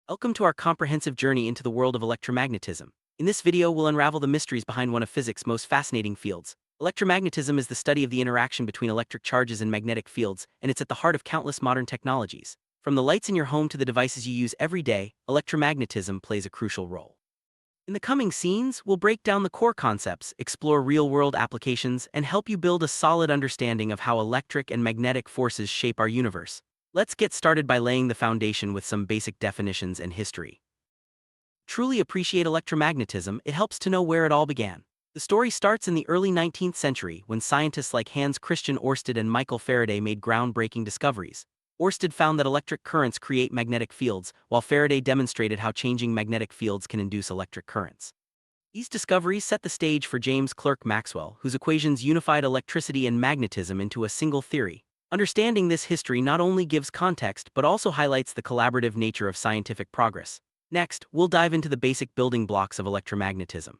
Welcome to our comprehensive journey into the world of electromagnetism. In this video, we'll unravel the mysteries behind one of physics' most fascinating fields. Electromagnetism is the study of the interaction between electric charges and magnetic fields, and it's at the heart of countless modern technologies. From the lights in your home to the devices you use every day, electromagnetism plays a crucial role. In the coming scenes, we'll break down the core concepts, explore real-world applications, and help you build a solid understanding of how electric and magnetic forces shape our universe. Let's get started by laying the foundation with some basic definitions and history. Truly appreciate electromagnetism, it helps to know where it all began. The story starts in the early 19th century when scientists like Hans Christian Ørsted and Michael Faraday made groundbreaking discoveries. Ørsted found that electric currents create magnetic fields, while Faraday demonstrated how changing magnetic fields can induce electric currents. These discoveries set the stage for James Clerk Maxwell, whose equations unified electricity and magnetism into a single theory. Understanding this history not only gives context but also highlights the collaborative nature of scientific progress. Next, we'll dive into the basic building blocks of electromagnetism.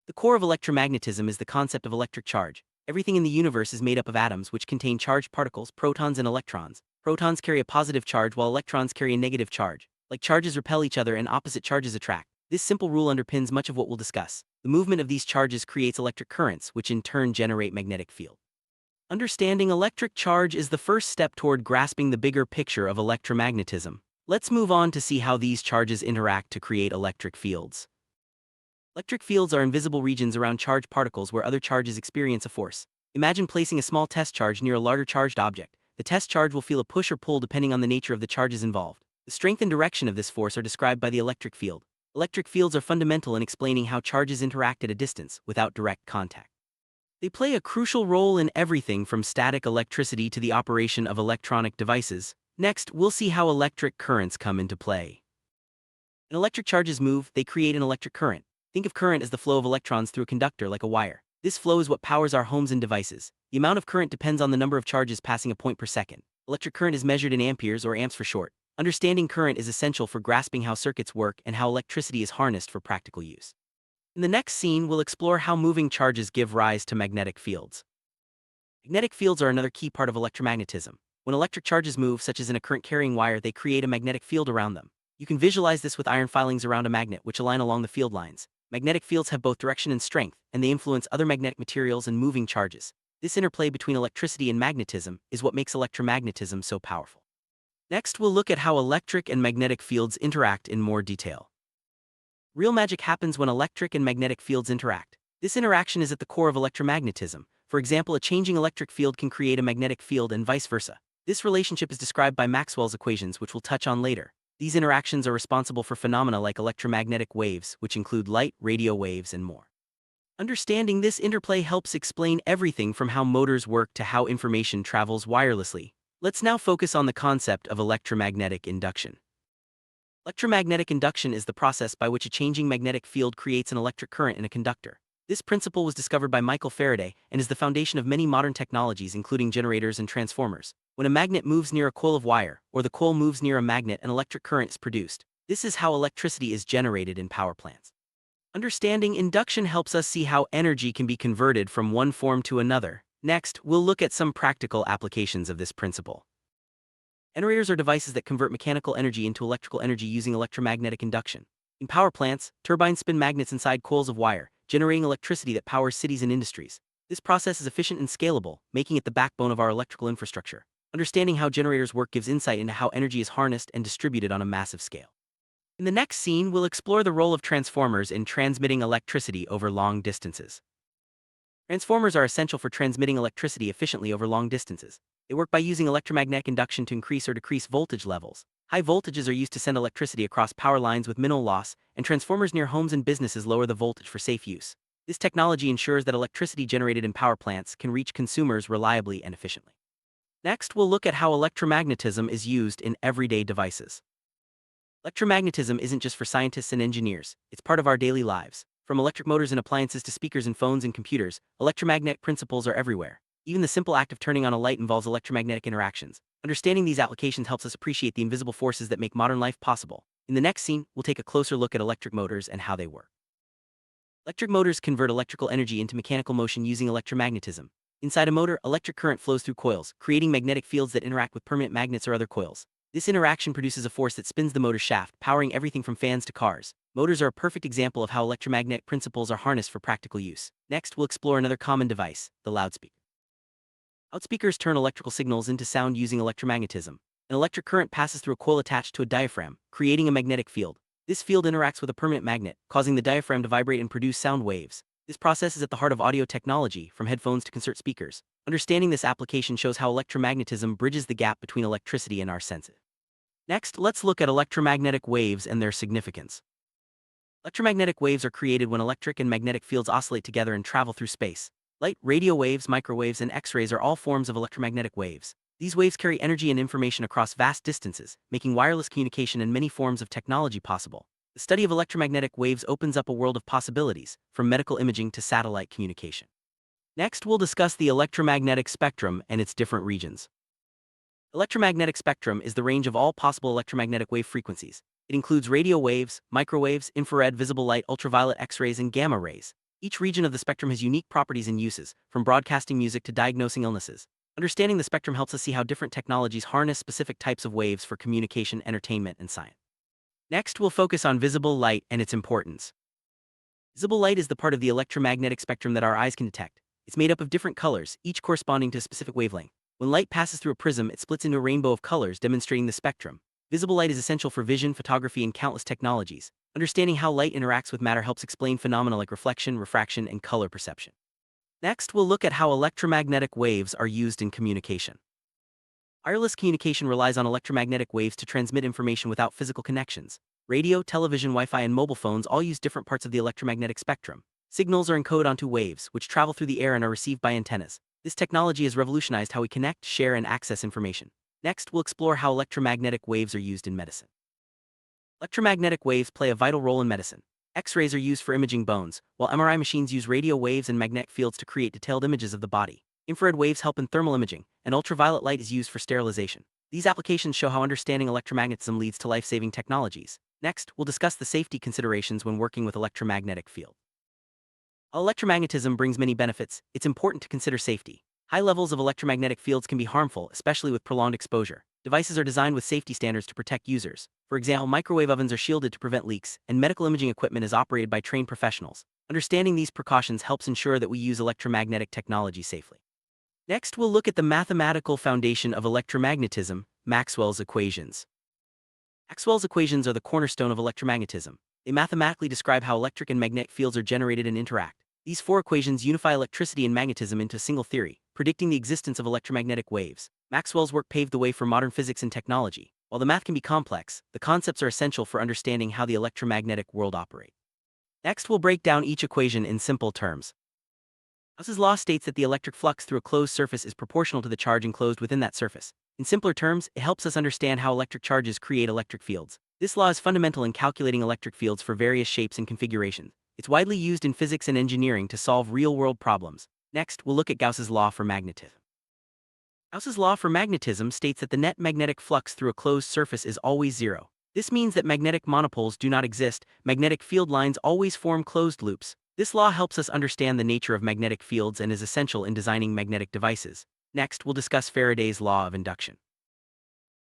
The core of electromagnetism is the concept of electric charge. Everything in the universe is made up of atoms which contain charged particles, protons and electrons. Protons carry a positive charge while electrons carry a negative charge. Like charges repel each other and opposite charges attract. This simple rule underpins much of what we'll discuss. The movement of these charges creates electric currents, which in turn generate magnetic field. Understanding electric charge is the first step toward grasping the bigger picture of electromagnetism. Let's move on to see how these charges interact to create electric fields. Electric fields are invisible regions around charged particles where other charges experience a force. Imagine placing a small test charge near a larger charged object. The test charge will feel a push or pull depending on the nature of the charges involved. The strength and direction of this force are described by the electric field. Electric fields are fundamental in explaining how charges interact at a distance, without direct contact. They play a crucial role in everything from static electricity to the operation of electronic devices. Next, we'll see how electric currents come into play. When electric charges move, they create an electric current. Think of current as the flow of electrons through a conductor like a wire. This flow is what powers our homes and devices. The amount of current depends on the number of charges passing a point per second. Electric current is measured in amperes or amps for short. Understanding current is essential for grasping how circuits work and how electricity is harnessed for practical use. In the next scene, we'll explore how moving charges give rise to magnetic fields. Magnetic fields are another key part of electromagnetism. When electric charges move, such as in a current-carrying wire, they create a magnetic field around them. You can visualize this with iron filings around a magnet which align along the field lines. Magnetic fields have both direction and strength, and they influence other magnetic materials and moving charges. This interplay between electricity and magnetism is what makes electromagnetism so powerful. Next, we'll look at how electric and magnetic fields interact in more detail. Real magic happens when electric and magnetic fields interact. This interaction is at the core of electromagnetism. For example, a changing electric field can create a magnetic field and vice versa. This relationship is described by Maxwell's equations, which we'll touch on later. These interactions are responsible for phenomena like electromagnetic waves, which include light, radio waves, and more. Understanding this interplay helps explain everything from how motors work to how information travels wirelessly. Let's now focus on the concept of electromagnetic induction. Electromagnetic induction is the process by which a changing magnetic field creates an electric current in a conductor. This principle was discovered by Michael Faraday and is the foundation of many modern technologies, including generators and transformers. When a magnet moves near a coil of wire, or the coil moves near a magnet, an electric current is produced. This is how electricity is generated in power plants. Understanding induction helps us see how energy can be converted from one form to another. Next, we'll look at some practical applications of this principle. Generators are devices that convert mechanical energy into electrical energy using electromagnetic induction. In power plants, turbines spin magnets inside coils of wire, generating electricity that powers cities and industries. This process is efficient and scalable, making it the backbone of our electrical infrastructure. Understanding how generators work gives insight into how energy is harnessed and distributed on a massive scale. In the next scene, we'll explore the role of transformers in transmitting electricity over long distances. Transformers are essential for transmitting electricity efficiently over long distances. They work by using electromagnetic induction to increase or decrease voltage levels. High voltages are used to send electricity across power lines with minimal loss, and transformers near homes and businesses lower the voltage for safe use. This technology ensures that electricity generated in power plants can reach consumers reliably and efficiently. Next, we'll look at how electromagnetism is used in everyday devices. Electromagnetism isn't just for scientists and engineers, it's part of our daily lives. From electric motors and appliances to speakers and phones and computers, electromagnetic principles are everywhere. Even the simple act of turning on a light involves electromagnetic interactions. Understanding these applications helps us appreciate the invisible forces that make modern life possible. In the next scene, we'll take a closer look at electric motors and how they work. Electric motors convert electrical energy into mechanical motion using electromagnetism. Inside a motor, electric current flows through coils, creating magnetic fields that interact with permanent magnets or other coils. This interaction produces a force that spins the motor shaft, powering everything from fans to cars. Motors are a perfect example of how electromagnetic principles are harnessed for practical use. Next, we'll explore another common device, the loudspeaker. Loudspeakers turn electrical signals into sound using electromagnetism. An electric current passes through a coil attached to a diaphragm, creating a magnetic field. This field interacts with a permanent magnet, causing the diaphragm to vibrate and produce sound waves. This process is at the heart of audio technology, from headphones to concert speakers. Understanding this application shows how electromagnetism bridges the gap between electricity and our senses. Next, let's look at electromagnetic waves and their significance. Electromagnetic waves are created when electric and magnetic fields oscillate together and travel through space. Light, radio waves, microwaves, and X-rays are all forms of electromagnetic waves. These waves carry energy and information across vast distances, making wireless communication and many forms of technology possible. The study of electromagnetic waves opens up a world of possibilities, from medical imaging to satellite communication. Next, we'll discuss the electromagnetic spectrum and its different regions. Electromagnetic spectrum is the range of all possible electromagnetic wave frequencies. It includes radio waves, microwaves, infrared, visible light, ultraviolet, X-rays, and gamma rays. Each region of the spectrum has unique properties and uses, from broadcasting music to diagnosing illnesses. Understanding the spectrum helps us see how different technologies harness specific types of waves for communication, entertainment, and science. Next, we'll focus on visible light and its importance. Visible light is the part of the electromagnetic spectrum that our eyes can detect. It's made up of different colors, each corresponding to a specific wavelength. When light passes through a prism, it splits into a rainbow of colors, demonstrating the spectrum. Visible light is essential for vision, photography, and countless technologies. Understanding how light interacts with matter helps explain phenomena like reflection, refraction, and color perception. Next, we'll look at how electromagnetic waves are used in communication. Wireless communication relies on electromagnetic waves to transmit information without physical connections. Radio, television, Wi-Fi, and mobile phones all use different parts of the electromagnetic spectrum. Signals are encoded onto waves, which travel through the air and are received by antennas. This technology has revolutionized how we connect, share, and access information. Next, we'll explore how electromagnetic waves are used in medicine. Electromagnetic waves play a vital role in medicine. X-rays are used for imaging bones, while MRI machines use radio waves and magnetic fields to create detailed images of the body. Infrared waves help in thermal imaging, and ultraviolet light is used for sterilization. These applications show how understanding electromagnetism leads to life-saving technologies. Next, we'll discuss the safety considerations when working with electromagnetic field. While electromagnetism brings many benefits, it's important to consider safety. High levels of electromagnetic fields can be harmful, especially with prolonged exposure. Devices are designed with safety standards to protect users. For example, microwave ovens are shielded to prevent leaks, and medical imaging equipment is operated by trained professionals. Understanding these precautions helps ensure that we use electromagnetic technology safely. Next, we'll look at the mathematical foundation of electromagnetism, Maxwell's equations. Maxwell's equations are the cornerstone of electromagnetism. They mathematically describe how electric and magnetic fields are generated and interact. These four equations unify electricity and magnetism into a single theory, predicting the existence of electromagnetic waves. Maxwell's work paved the way for modern physics and technology. While the math can be complex, the concepts are essential for understanding how the electromagnetic world operates. Next, we'll break down each equation in simple terms. Gauss's law states that the electric flux through a closed surface is proportional to the charge enclosed within that surface. In simpler terms, it helps us understand how electric charges create electric fields. This law is fundamental in calculating electric fields for various shapes and configurations. It's widely used in physics and engineering to solve real-world problems. Next, we'll look at Gauss's law for magnetism. Gauss's law for magnetism states that the net magnetic flux through a closed surface is always zero. This means that magnetic monopoles do not exist. Magnetic field lines always form closed loops. This law helps us understand the nature of magnetic fields and is essential in designing magnetic devices. Next, we'll discuss Faraday's law of induction.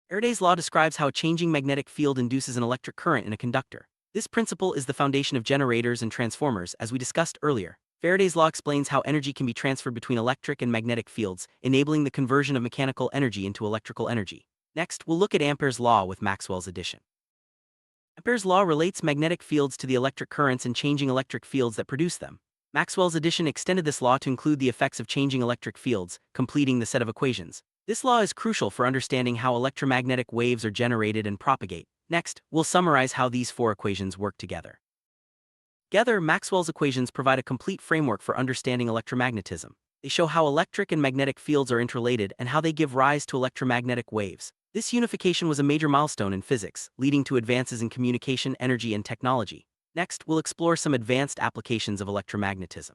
Faraday's law describes how a changing magnetic field induces an electric current in a conductor. This principle is the foundation of generators and transformers, as we discussed earlier. Faraday's law explains how energy can be transferred between electric and magnetic fields, enabling the conversion of mechanical energy into electrical energy. Next, we'll look at Ampere's law with Maxwell's addition. Ampere's law relates magnetic fields to the electric currents and changing electric fields that produce them. Maxwell's addition extended this law to include the effects of changing electric fields, completing the set of equations. This law is crucial for understanding how electromagnetic waves are generated and propagate. Next, we'll summarize how these four equations work together. Together, Maxwell's equations provide a complete framework for understanding electromagnetism. They show how electric and magnetic fields are interrelated and how they give rise to electromagnetic waves. This unification was a major milestone in physics, leading to advances in communication, energy, and technology. Next, we'll explore some advanced applications of electromagnetism.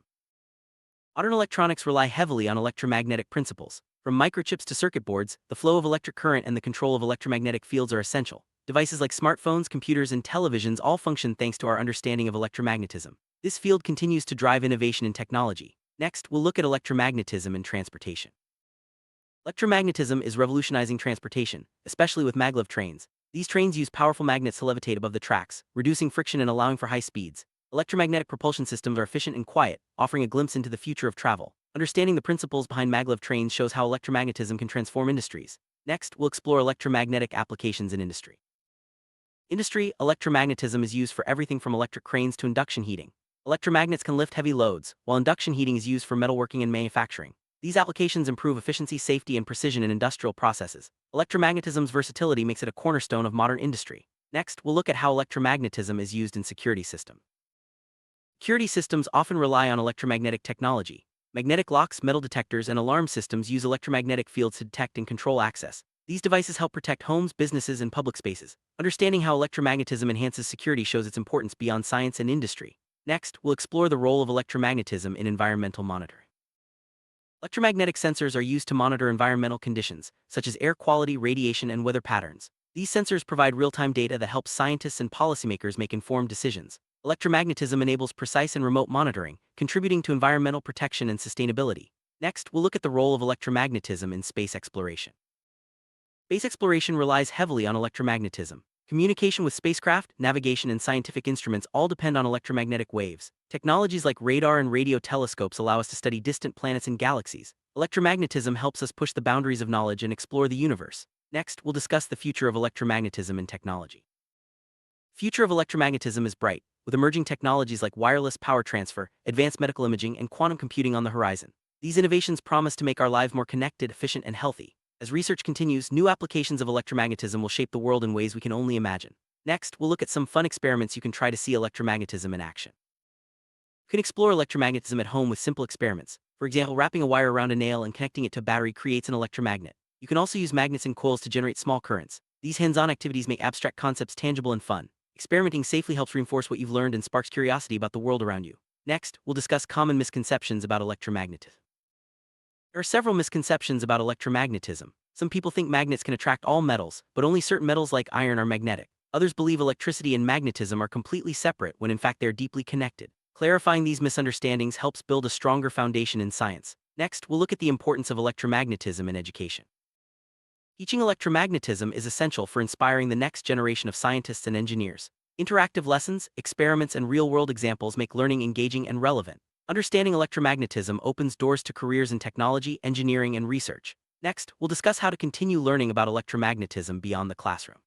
Modern electronics rely heavily on electromagnetic principles. From microchips to circuit boards, the flow of electric current and the control of electromagnetic fields are essential. Devices like smartphones, computers, and televisions all function thanks to our understanding of electromagnetism. This field continues to drive innovation in technology. Next, we'll look at electromagnetism in transportation. Electromagnetism is revolutionizing transportation, especially with maglev trains. These trains use powerful magnets to levitate above the tracks, reducing friction and allowing for high speeds. Electromagnetic propulsion systems are efficient and quiet, offering a glimpse into the future of travel. Understanding the principles behind maglev trains shows how electromagnetism can transform industries. Next, we'll explore electromagnetic applications in industry. Electromagnetism is used for everything from electric cranes to induction heating. Electromagnets can lift heavy loads, while induction heating is used for metalworking and manufacturing. These applications improve efficiency, safety, and precision in industrial processes. Electromagnetism's versatility makes it a cornerstone of modern industry. Next, we'll look at how electromagnetism is used in security systems. Security systems often rely on electromagnetic technology. Magnetic locks, metal detectors, and alarm systems use electromagnetic fields to detect and control access. These devices help protect homes, businesses, and public spaces. Understanding how electromagnetism enhances security shows its importance beyond science and industry. Next, we'll explore the role of electromagnetism in environmental monitoring. Electromagnetic sensors are used to monitor environmental conditions, such as air quality, radiation, and weather patterns. These sensors provide real-time data that helps scientists and policymakers make informed decisions. Electromagnetism enables precise and remote monitoring, contributing to environmental protection and sustainability. Next, we'll look at the role of electromagnetism in space exploration. Space exploration relies heavily on electromagnetism. Communication with spacecraft, navigation, and scientific instruments all depend on electromagnetic waves. Technologies like radar and radio telescopes allow us to study distant planets and galaxies. Electromagnetism helps us push the boundaries of knowledge and explore the universe. Next, we'll discuss the future of electromagnetism in technology. The future of electromagnetism is bright, with emerging technologies like wireless power transfer, advanced medical imaging, and quantum computing on the horizon. These innovations promise to make our lives more connected, efficient, and healthy. As research continues, new applications of electromagnetism will shape the world in ways we can only imagine. Next, we'll look at some fun experiments you can try to see electromagnetism in action. You can explore electromagnetism at home with simple experiments. For example, wrapping a wire around a nail and connecting it to a battery creates an electromagnet. You can also use magnets and coils to generate small currents. These hands-on activities make abstract concepts tangible and fun. Experimenting safely helps reinforce what you've learned and sparks curiosity about the world around you. Next, we'll discuss common misconceptions about electromagnetism. There are several misconceptions about electromagnetism. Some people think magnets can attract all metals, but only certain metals like iron are magnetic. Others believe electricity and magnetism are completely separate when in fact they are deeply connected. Clarifying these misunderstandings helps build a stronger foundation in science. Next, we'll look at the importance of electromagnetism in education. Teaching electromagnetism is essential for inspiring the next generation of scientists and engineers. Interactive lessons, experiments, and real-world examples make learning engaging and relevant. Understanding electromagnetism opens doors to careers in technology, engineering, and research. Next, we'll discuss how to continue learning about electromagnetism beyond the classroom.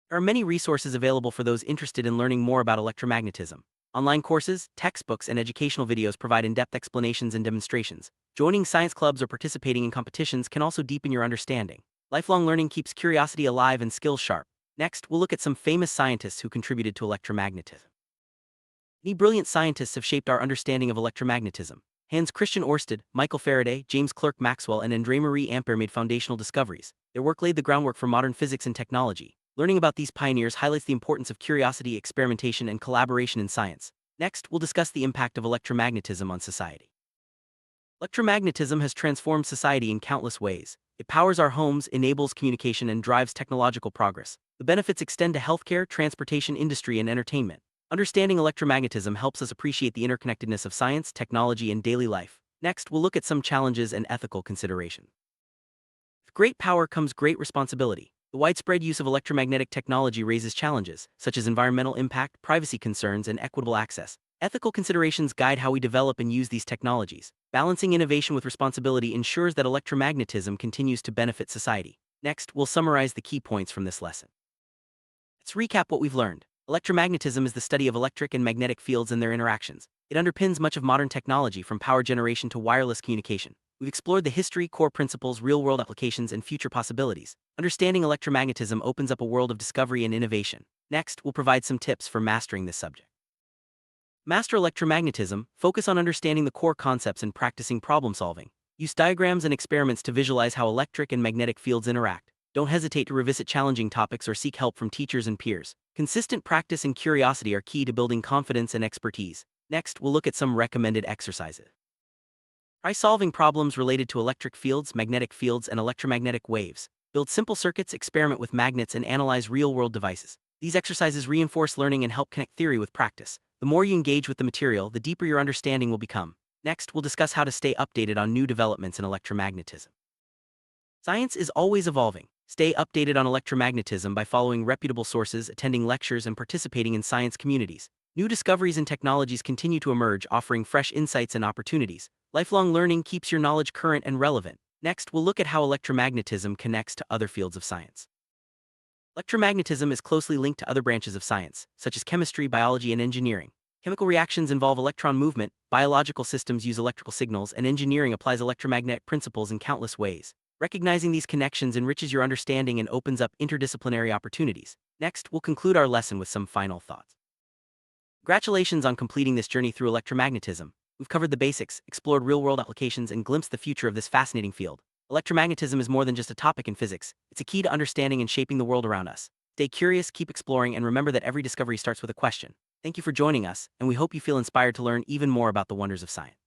There are many resources available for those interested in learning more about electromagnetism. Online courses, textbooks, and educational videos provide in-depth explanations and demonstrations. Joining science clubs or participating in competitions can also deepen your understanding. Lifelong learning keeps curiosity alive and skills sharp. Next, we'll look at some famous scientists who contributed to electromagnetism. Many brilliant scientists have shaped our understanding of electromagnetism. Hans Christian Ørsted, Michael Faraday, James Clerk Maxwell, and André-Marie Ampère made foundational discoveries. Their work laid the groundwork for modern physics and technology. Learning about these pioneers highlights the importance of curiosity, experimentation, and collaboration in science. Next, we'll discuss the impact of electromagnetism on society. Electromagnetism has transformed society in countless ways. It powers our homes, enables communication, and drives technological progress. The benefits extend to healthcare, transportation, industry, and entertainment. Understanding electromagnetism helps us appreciate the interconnectedness of science, technology, and daily life. Next, we'll look at some challenges and ethical considerations. With great power comes great responsibility. The widespread use of electromagnetic technology raises challenges, such as environmental impact, privacy concerns, and equitable access. Ethical considerations guide how we develop and use these technologies. Balancing innovation with responsibility ensures that electromagnetism continues to benefit society. Next, we'll summarize the key points from this lesson. Let's recap what we've learned. Electromagnetism is the study of electric and magnetic fields and their interactions. It underpins much of modern technology from power generation to wireless communication. We've explored the history, core principles, real-world applications, and future possibilities. Understanding electromagnetism opens up a world of discovery and innovation. Next, we'll provide some tips for mastering this subject. Master electromagnetism, focus on understanding the core concepts and practicing problem-solving. Use diagrams and experiments to visualize how electric and magnetic fields interact. Don't hesitate to revisit challenging topics or seek help from teachers and peers. Consistent practice and curiosity are key to building confidence and expertise. Next, we'll look at some recommended exercises. Try solving problems related to electric fields, magnetic fields, and electromagnetic waves. Build simple circuits, experiment with magnets, and analyze real-world devices. These exercises reinforce learning and help connect theory with practice. The more you engage with the material, the deeper your understanding will become. Next, we'll discuss how to stay updated on new developments in electromagnetism. Science is always evolving. Stay updated on electromagnetism by following reputable sources, attending lectures, and participating in science communities. New discoveries and technologies continue to emerge, offering fresh insights and opportunities. Lifelong learning keeps your knowledge current and relevant. Next, we'll look at how electromagnetism connects to other fields of science. Electromagnetism is closely linked to other branches of science, such as chemistry, biology, and engineering. Chemical reactions involve electron movement, biological systems use electrical signals, and engineering applies electromagnetic principles in countless ways. Recognizing these connections enriches your understanding and opens up interdisciplinary opportunities. Next, we'll conclude our lesson with some final thoughts. Congratulations on completing this journey through electromagnetism. We've covered the basics, explored real-world applications, and glimpsed the future of this fascinating field. Electromagnetism is more than just a topic in physics. It's a key to understanding and shaping the world around us. Stay curious, keep exploring, and remember that every discovery starts with a question. Thank you for joining us, and we hope you feel inspired to learn even more about the wonders of science.